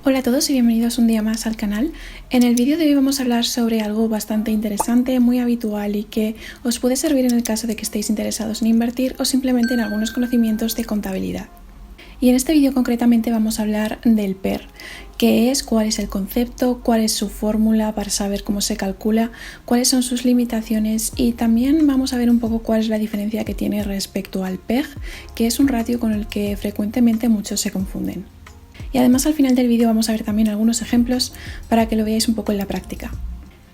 Hola a todos y bienvenidos un día más al canal. En el vídeo de hoy vamos a hablar sobre algo bastante interesante, muy habitual y que os puede servir en el caso de que estéis interesados en invertir o simplemente en algunos conocimientos de contabilidad. Y en este vídeo concretamente vamos a hablar del PER, qué es, cuál es el concepto, cuál es su fórmula para saber cómo se calcula, cuáles son sus limitaciones y también vamos a ver un poco cuál es la diferencia que tiene respecto al PEG, que es un ratio con el que frecuentemente muchos se confunden. Y además al final del vídeo vamos a ver también algunos ejemplos para que lo veáis un poco en la práctica.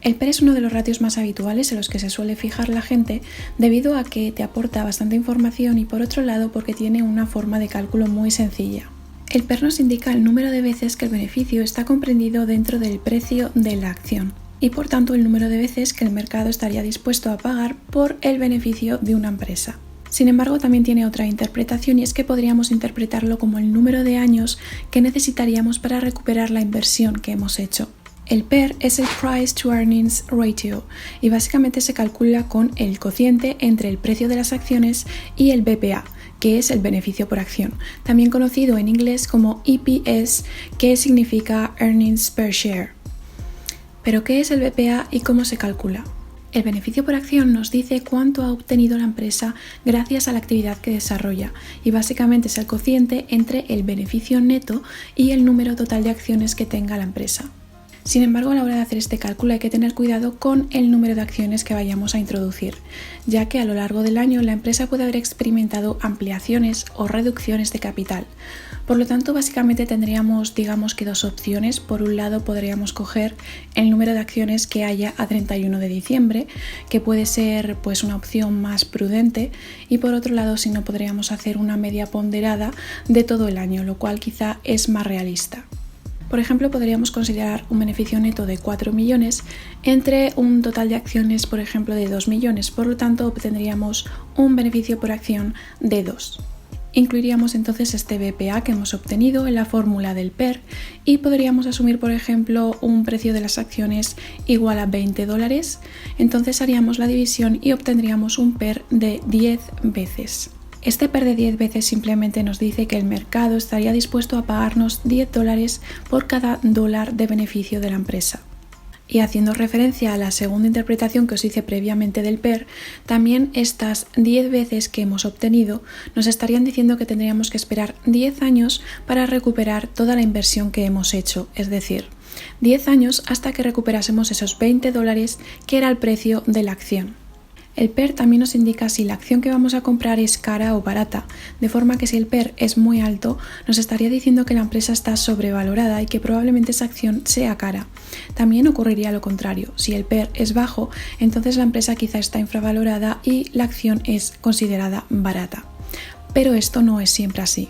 El PER es uno de los ratios más habituales en los que se suele fijar la gente debido a que te aporta bastante información y por otro lado porque tiene una forma de cálculo muy sencilla. El PER nos indica el número de veces que el beneficio está comprendido dentro del precio de la acción y por tanto el número de veces que el mercado estaría dispuesto a pagar por el beneficio de una empresa. Sin embargo, también tiene otra interpretación y es que podríamos interpretarlo como el número de años que necesitaríamos para recuperar la inversión que hemos hecho. El PER es el Price to Earnings Ratio y básicamente se calcula con el cociente entre el precio de las acciones y el BPA, que es el beneficio por acción, también conocido en inglés como EPS, que significa Earnings per Share. ¿Pero qué es el BPA y cómo se calcula? El beneficio por acción nos dice cuánto ha obtenido la empresa gracias a la actividad que desarrolla y básicamente es el cociente entre el beneficio neto y el número total de acciones que tenga la empresa. Sin embargo, a la hora de hacer este cálculo hay que tener cuidado con el número de acciones que vayamos a introducir, ya que a lo largo del año la empresa puede haber experimentado ampliaciones o reducciones de capital. Por lo tanto, básicamente tendríamos, digamos que dos opciones. Por un lado, podríamos coger el número de acciones que haya a 31 de diciembre, que puede ser pues una opción más prudente, y por otro lado, si no, podríamos hacer una media ponderada de todo el año, lo cual quizá es más realista. Por ejemplo, podríamos considerar un beneficio neto de 4 millones entre un total de acciones, por ejemplo, de 2 millones. Por lo tanto, obtendríamos un beneficio por acción de 2. Incluiríamos entonces este BPA que hemos obtenido en la fórmula del PER y podríamos asumir, por ejemplo, un precio de las acciones igual a $20. Entonces haríamos la división y obtendríamos un PER de 10 veces. Este PER de 10 veces simplemente nos dice que el mercado estaría dispuesto a pagarnos $10 por cada dólar de beneficio de la empresa. Y haciendo referencia a la segunda interpretación que os hice previamente del PER, también estas 10 veces que hemos obtenido nos estarían diciendo que tendríamos que esperar 10 años para recuperar toda la inversión que hemos hecho, es decir, 10 años hasta que recuperásemos esos $20 que era el precio de la acción. El PER también nos indica si la acción que vamos a comprar es cara o barata, de forma que si el PER es muy alto, nos estaría diciendo que la empresa está sobrevalorada y que probablemente esa acción sea cara. También ocurriría lo contrario, si el PER es bajo, entonces la empresa quizá está infravalorada y la acción es considerada barata. Pero esto no es siempre así.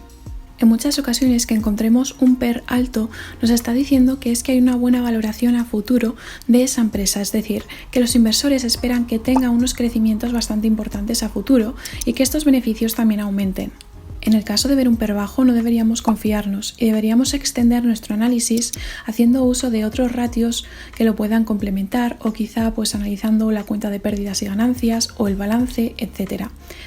En muchas ocasiones que encontremos un PER alto nos está diciendo que es que hay una buena valoración a futuro de esa empresa, es decir, que los inversores esperan que tenga unos crecimientos bastante importantes a futuro y que estos beneficios también aumenten. En el caso de ver un PER bajo no deberíamos confiarnos y deberíamos extender nuestro análisis haciendo uso de otros ratios que lo puedan complementar o quizá pues analizando la cuenta de pérdidas y ganancias o el balance, etc.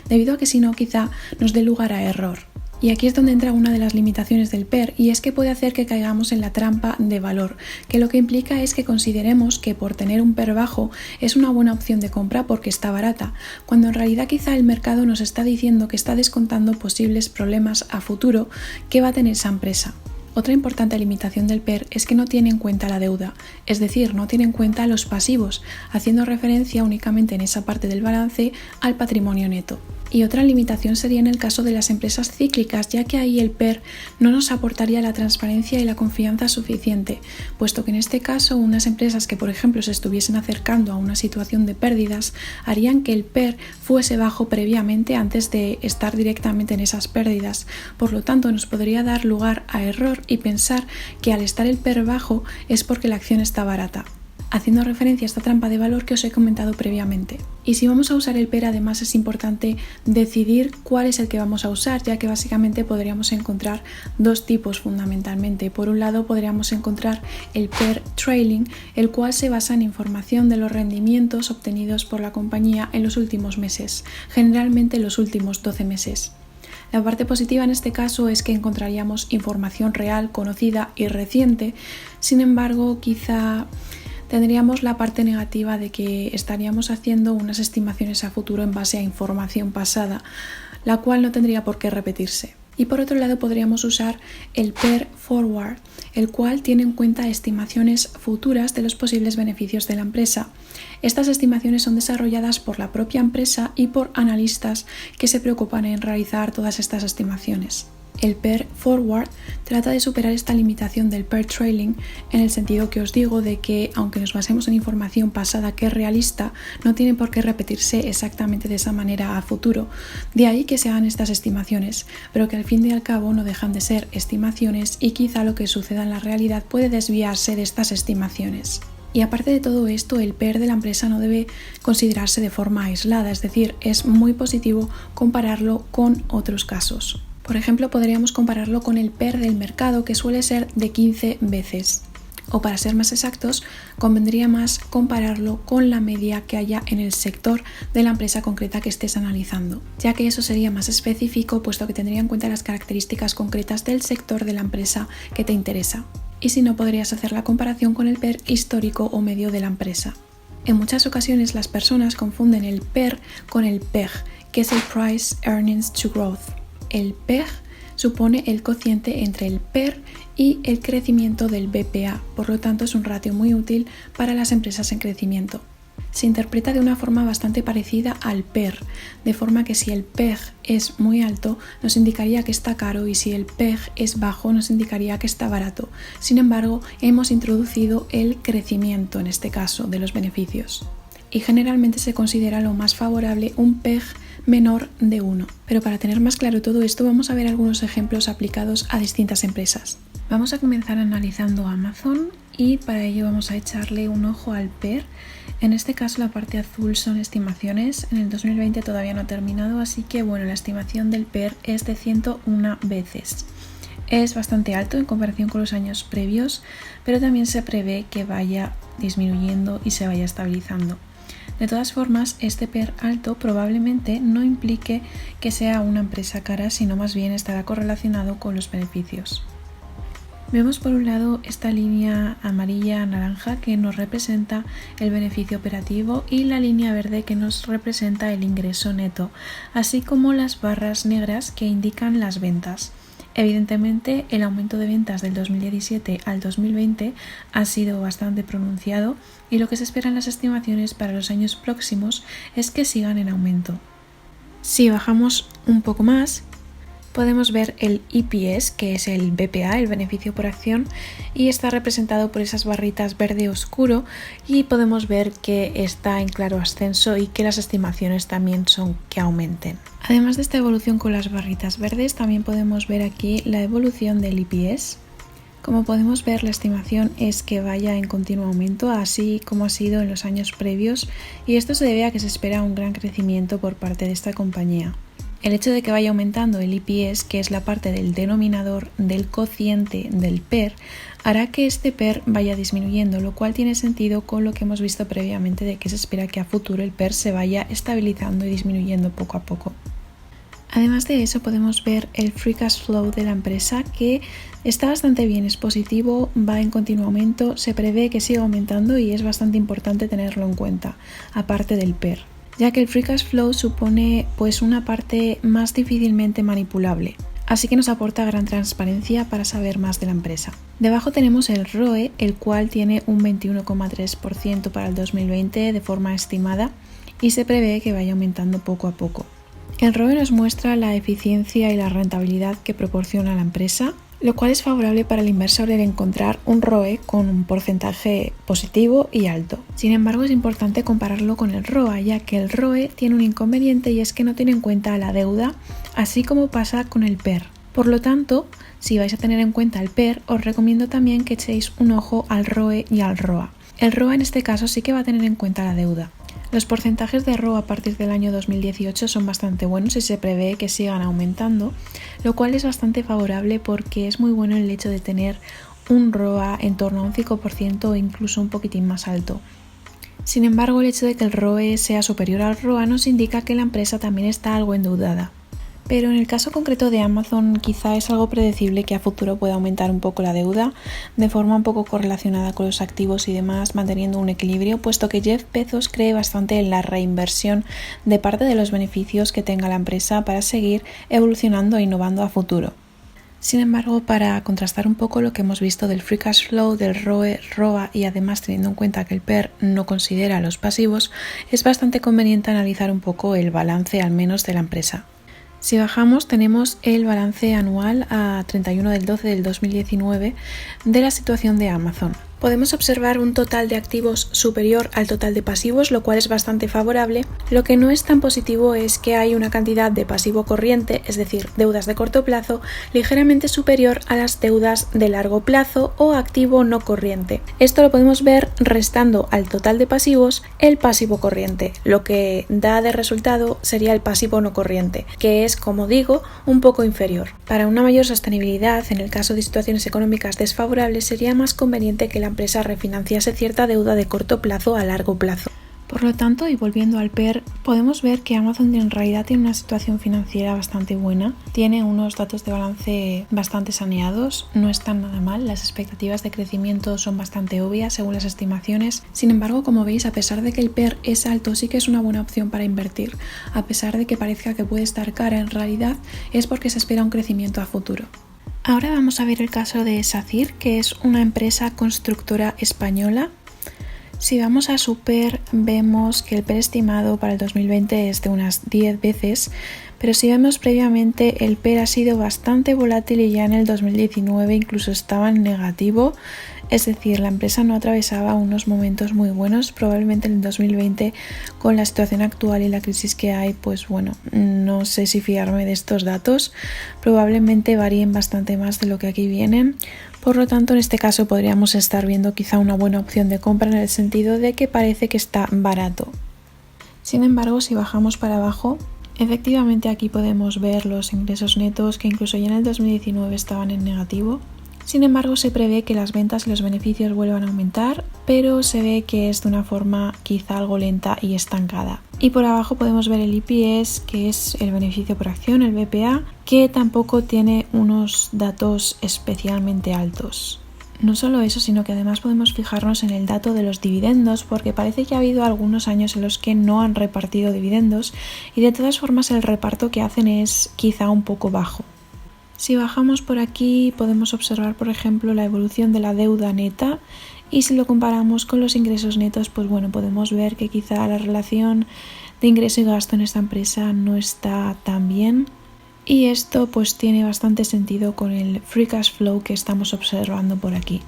Debido a que si no quizá nos dé lugar a error. Y aquí es donde entra una de las limitaciones del PER y es que puede hacer que caigamos en la trampa de valor, que lo que implica es que consideremos que por tener un PER bajo es una buena opción de compra porque está barata, cuando en realidad quizá el mercado nos está diciendo que está descontando posibles problemas a futuro que va a tener esa empresa. Otra importante limitación del PER es que no tiene en cuenta la deuda, es decir, no tiene en cuenta los pasivos, haciendo referencia únicamente en esa parte del balance al patrimonio neto. Y otra limitación sería en el caso de las empresas cíclicas, ya que ahí el PER no nos aportaría la transparencia y la confianza suficiente, puesto que en este caso unas empresas que por ejemplo se estuviesen acercando a una situación de pérdidas harían que el PER fuese bajo previamente antes de estar directamente en esas pérdidas. Por lo tanto, nos podría dar lugar a error y pensar que al estar el PER bajo es porque la acción está barata, haciendo referencia a esta trampa de valor que os he comentado previamente. Y si vamos a usar el PER, además es importante decidir cuál es el que vamos a usar, ya que básicamente podríamos encontrar dos tipos fundamentalmente. Por un lado podríamos encontrar el PER Trailing, el cual se basa en información de los rendimientos obtenidos por la compañía en los últimos meses, generalmente en los últimos 12 meses. La parte positiva en este caso es que encontraríamos información real, conocida y reciente. Sin embargo, quizá tendríamos la parte negativa de que estaríamos haciendo unas estimaciones a futuro en base a información pasada, la cual no tendría por qué repetirse. Y por otro lado podríamos usar el PER Forward, el cual tiene en cuenta estimaciones futuras de los posibles beneficios de la empresa. Estas estimaciones son desarrolladas por la propia empresa y por analistas que se preocupan en realizar todas estas estimaciones. El PER Forward trata de superar esta limitación del PER Trailing en el sentido que os digo de que, aunque nos basemos en información pasada que es realista, no tiene por qué repetirse exactamente de esa manera a futuro. De ahí que se hagan estas estimaciones, pero que al fin y al cabo no dejan de ser estimaciones y quizá lo que suceda en la realidad puede desviarse de estas estimaciones. Y aparte de todo esto, el PER de la empresa no debe considerarse de forma aislada, es decir, es muy positivo compararlo con otros casos. Por ejemplo, podríamos compararlo con el PER del mercado, que suele ser de 15 veces. O para ser más exactos, convendría más compararlo con la media que haya en el sector de la empresa concreta que estés analizando, ya que eso sería más específico, puesto que tendría en cuenta las características concretas del sector de la empresa que te interesa. Y si no, podrías hacer la comparación con el PER histórico o medio de la empresa. En muchas ocasiones las personas confunden el PER con el PEG, que es el Price Earnings to Growth. El PEG supone el cociente entre el PER y el crecimiento del BPA, por lo tanto es un ratio muy útil para las empresas en crecimiento. Se interpreta de una forma bastante parecida al PER, de forma que si el PEG es muy alto nos indicaría que está caro y si el PEG es bajo nos indicaría que está barato. Sin embargo, hemos introducido el crecimiento en este caso de los beneficios y generalmente se considera lo más favorable un PEG menor de 1. Pero para tener más claro todo esto vamos a ver algunos ejemplos aplicados a distintas empresas. Vamos a comenzar analizando Amazon y para ello vamos a echarle un ojo al PER. En este caso la parte azul son estimaciones, en el 2020 todavía no ha terminado, así que bueno, la estimación del PER es de 101 veces. Es bastante alto en comparación con los años previos, pero también se prevé que vaya disminuyendo y se vaya estabilizando. De todas formas, este PER alto probablemente no implique que sea una empresa cara, sino más bien estará correlacionado con los beneficios. Vemos por un lado esta línea amarilla-naranja que nos representa el beneficio operativo y la línea verde que nos representa el ingreso neto, así como las barras negras que indican las ventas. Evidentemente, el aumento de ventas del 2017 al 2020 ha sido bastante pronunciado y lo que se espera en las estimaciones para los años próximos es que sigan en aumento. Si bajamos un poco más, podemos ver el EPS, que es el BPA, el beneficio por acción, y está representado por esas barritas verde oscuro y podemos ver que está en claro ascenso y que las estimaciones también son que aumenten. Además de esta evolución con las barritas verdes, también podemos ver aquí la evolución del EPS. Como podemos ver, la estimación es que vaya en continuo aumento, así como ha sido en los años previos, y esto se debe a que se espera un gran crecimiento por parte de esta compañía. El hecho de que vaya aumentando el EPS, que es la parte del denominador del cociente del PER, hará que este PER vaya disminuyendo, lo cual tiene sentido con lo que hemos visto previamente de que se espera que a futuro el PER se vaya estabilizando y disminuyendo poco a poco. Además de eso podemos ver el Free Cash Flow de la empresa, que está bastante bien, es positivo, va en continuo aumento, se prevé que siga aumentando y es bastante importante tenerlo en cuenta, aparte del PER, ya que el Free Cash Flow supone pues una parte más difícilmente manipulable, así que nos aporta gran transparencia para saber más de la empresa. Debajo tenemos el ROE, el cual tiene un 21,3% para el 2020 de forma estimada y se prevé que vaya aumentando poco a poco. El ROE nos muestra la eficiencia y la rentabilidad que proporciona la empresa, lo cual es favorable para el inversor el encontrar un ROE con un porcentaje positivo y alto. Sin embargo, es importante compararlo con el ROA, ya que el ROE tiene un inconveniente y es que no tiene en cuenta la deuda, así como pasa con el PER. Por lo tanto, si vais a tener en cuenta el PER, os recomiendo también que echéis un ojo al ROE y al ROA. El ROA en este caso sí que va a tener en cuenta la deuda. Los porcentajes de ROA a partir del año 2018 son bastante buenos y se prevé que sigan aumentando, lo cual es bastante favorable porque es muy bueno el hecho de tener un ROA en torno a un 5% o incluso un poquitín más alto. Sin embargo, el hecho de que el ROE sea superior al ROA nos indica que la empresa también está algo endeudada. Pero en el caso concreto de Amazon quizá es algo predecible que a futuro pueda aumentar un poco la deuda de forma un poco correlacionada con los activos y demás, manteniendo un equilibrio, puesto que Jeff Bezos cree bastante en la reinversión de parte de los beneficios que tenga la empresa para seguir evolucionando e innovando a futuro. Sin embargo, para contrastar un poco lo que hemos visto del free cash flow, del ROE, ROA y además teniendo en cuenta que el PER no considera los pasivos, es bastante conveniente analizar un poco el balance al menos de la empresa. Si bajamos tenemos el balance anual a 31 del 12 del 2019 de la situación de Amazon. Podemos observar un total de activos superior al total de pasivos, lo cual es bastante favorable. Lo que no es tan positivo es que hay una cantidad de pasivo corriente, es decir, deudas de corto plazo, ligeramente superior a las deudas de largo plazo o activo no corriente. Esto lo podemos ver restando al total de pasivos el pasivo corriente, lo que da de resultado sería el pasivo no corriente, que es, como digo, un poco inferior. Para una mayor sostenibilidad, en el caso de situaciones económicas desfavorables, sería más conveniente que la empresa refinanciase cierta deuda de corto plazo a largo plazo. Por lo tanto, y volviendo al PER, podemos ver que Amazon en realidad tiene una situación financiera bastante buena, tiene unos datos de balance bastante saneados, no están nada mal, las expectativas de crecimiento son bastante obvias según las estimaciones. Sin embargo, como veis, a pesar de que el PER es alto, sí que es una buena opción para invertir. A pesar de que parezca que puede estar cara, en realidad es porque se espera un crecimiento a futuro. Ahora vamos a ver el caso de SACIR, que es una empresa constructora española. Si vamos a su PER, vemos que el PER estimado para el 2020 es de unas 10 veces, pero si vemos previamente, el PER ha sido bastante volátil y ya en el 2019 incluso estaba en negativo. Es decir, la empresa no atravesaba unos momentos muy buenos. Probablemente en el 2020, con la situación actual y la crisis que hay, pues bueno, no sé si fiarme de estos datos. Probablemente varíen bastante más de lo que aquí vienen. Por lo tanto, en este caso podríamos estar viendo quizá una buena opción de compra en el sentido de que parece que está barato. Sin embargo, si bajamos para abajo, efectivamente aquí podemos ver los ingresos netos que incluso ya en el 2019 estaban en negativo. Sin embargo, se prevé que las ventas y los beneficios vuelvan a aumentar, pero se ve que es de una forma quizá algo lenta y estancada. Y por abajo podemos ver el EPS, que es el beneficio por acción, el BPA, que tampoco tiene unos datos especialmente altos. No solo eso, sino que además podemos fijarnos en el dato de los dividendos, porque parece que ha habido algunos años en los que no han repartido dividendos y de todas formas el reparto que hacen es quizá un poco bajo. Si bajamos por aquí podemos observar, por ejemplo, la evolución de la deuda neta y si lo comparamos con los ingresos netos, pues bueno, podemos ver que quizá la relación de ingreso y gasto en esta empresa no está tan bien y esto pues tiene bastante sentido con el free cash flow que estamos observando por aquí.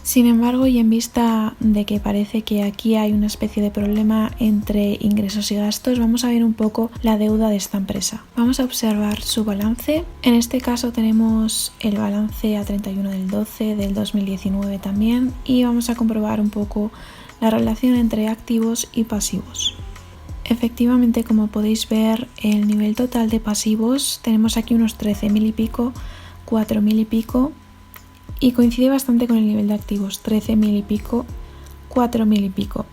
Sin embargo, y en vista de que parece que aquí hay una especie de problema entre ingresos y gastos, vamos a ver un poco la deuda de esta empresa. Vamos a observar su balance. En este caso tenemos el balance a 31 del 12 del 2019 también y vamos a comprobar un poco la relación entre activos y pasivos. Efectivamente, como podéis ver, el nivel total de pasivos tenemos aquí unos 13.000 y pico, 4.000 y pico, y coincide bastante con el nivel de activos, 13.000 y pico, 4.000 y pico.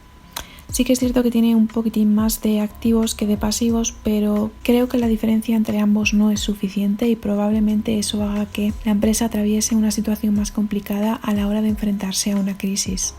Sí que es cierto que tiene un poquitín más de activos que de pasivos, pero creo que la diferencia entre ambos no es suficiente y probablemente eso haga que la empresa atraviese una situación más complicada a la hora de enfrentarse a una crisis.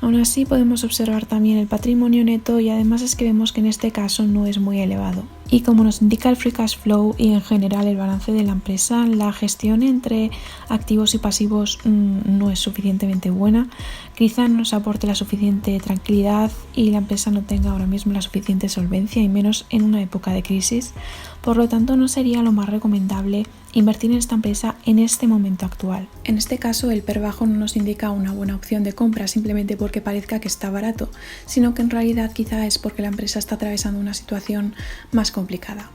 Aún así podemos observar también el patrimonio neto y además es que vemos que en este caso no es muy elevado. Y como nos indica el free cash flow y en general el balance de la empresa, la gestión entre activos y pasivos no es suficientemente buena. Quizá no nos aporte la suficiente tranquilidad y la empresa no tenga ahora mismo la suficiente solvencia y menos en una época de crisis. Por lo tanto, no sería lo más recomendable invertir en esta empresa en este momento actual. En este caso, el PER bajo no nos indica una buena opción de compra simplemente porque parezca que está barato, sino que en realidad quizá es porque la empresa está atravesando una situación más complicada.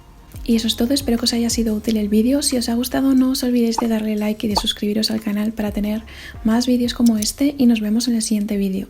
Y eso es todo, espero que os haya sido útil el vídeo. Si os ha gustado, no os olvidéis de darle like y de suscribiros al canal para tener más vídeos como este y nos vemos en el siguiente vídeo.